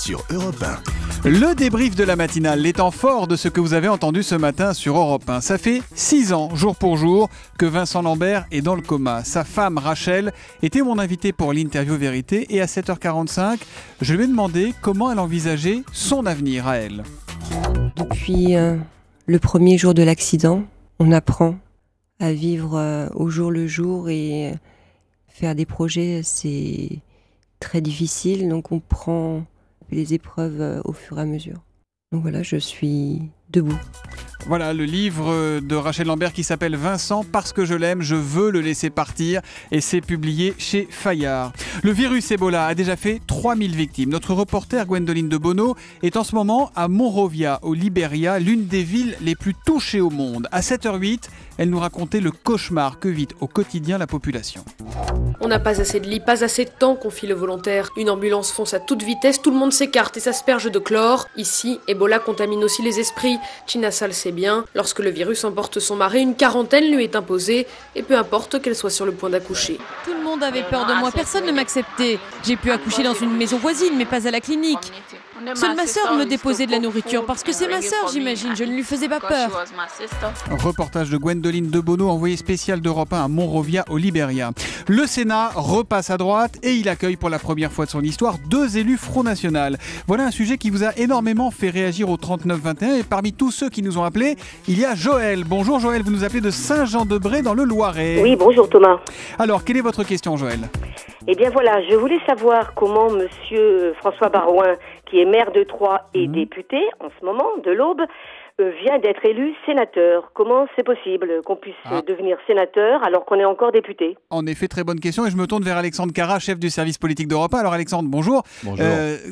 sur Europe 1. Le débrief de la matinale, les temps forts de ce que vous avez entendu ce matin sur Europe 1. Ça fait 6 ans, jour pour jour, que Vincent Lambert est dans le coma. Sa femme, Rachel, était mon invitée pour l'interview vérité et à 7h45, je lui ai demandé comment elle envisageait son avenir à elle. Depuis le premier jour de l'accident, on apprend à vivre au jour le jour et faire des projets, c'est très difficile, donc on prend les épreuves au fur et à mesure. Donc voilà, je suis debout. Voilà le livre de Rachel Lambert qui s'appelle Vincent, parce que je l'aime, je veux le laisser partir, et c'est publié chez Fayard. Le virus Ebola a déjà fait 3000 victimes. Notre reporter Gwendoline de Bono est en ce moment à Monrovia, au Libéria, l'une des villes les plus touchées au monde. À 7h08, elle nous racontait le cauchemar que vit au quotidien la population. On n'a pas assez de lits, pas assez de temps, confie le volontaire. Une ambulance fonce à toute vitesse, tout le monde s'écarte et s'asperge de chlore. Ici, Ebola contamine aussi les esprits. Tina Sall sait bien, lorsque le virus emporte son mari, une quarantaine lui est imposée, et peu importe qu'elle soit sur le point d'accoucher. Tout le monde avait peur de moi, personne ne m'acceptait. J'ai pu accoucher dans une maison voisine, mais pas à la clinique. Seule ma sœur me déposait de la nourriture, parce que c'est ma sœur, j'imagine, je ne lui faisais pas peur. Reportage de Gwendoline de Bono, envoyé spécial d'Europe 1 à Monrovia, au Libéria. Le Sénat repasse à droite et il accueille pour la première fois de son histoire 2 élus Front National. Voilà un sujet qui vous a énormément fait réagir au 39-21 et parmi tous ceux qui nous ont appelés, il y a Joël. Bonjour Joël, vous nous appelez de Saint-Jean-de-Bray dans le Loiret. Oui, bonjour Thomas. Alors, quelle est votre question Joël ? Eh bien voilà, je voulais savoir comment monsieur François Barouin, qui est maire de Troyes et député en ce moment de l'Aube, vient d'être élu sénateur. Comment c'est possible qu'on puisse devenir sénateur alors qu'on est encore député ? En effet, très bonne question et je me tourne vers Alexandre Carra, chef du service politique d'Europe 1. Alors Alexandre, bonjour. Bonjour.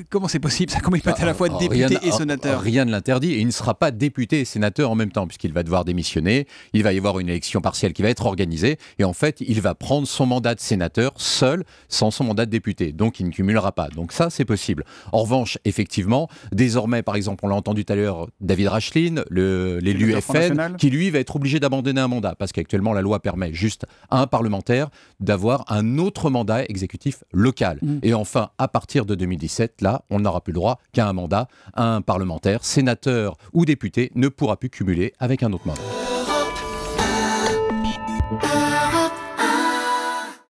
Comment c'est possible ça ? Comment il peut être à la fois député et sénateur ? Rien ne l'interdit et il ne sera pas député et sénateur en même temps puisqu'il va devoir démissionner. Il va y avoir une élection partielle qui va être organisée et en fait, il va prendre son mandat de sénateur seul, sans son mandat de député. Donc, il ne cumulera pas. Donc ça, c'est possible. En revanche, effectivement, désormais, par exemple, on l'a entendu tout à l'heure, David Racheline, l'élu FN, qui lui va être obligé d'abandonner un mandat parce qu'actuellement, la loi permet juste à un parlementaire d'avoir un autre mandat exécutif local. Et enfin, à partir de 2017, là, on n'aura plus le droit qu'à un mandat. Un parlementaire, sénateur ou député ne pourra plus cumuler avec un autre mandat.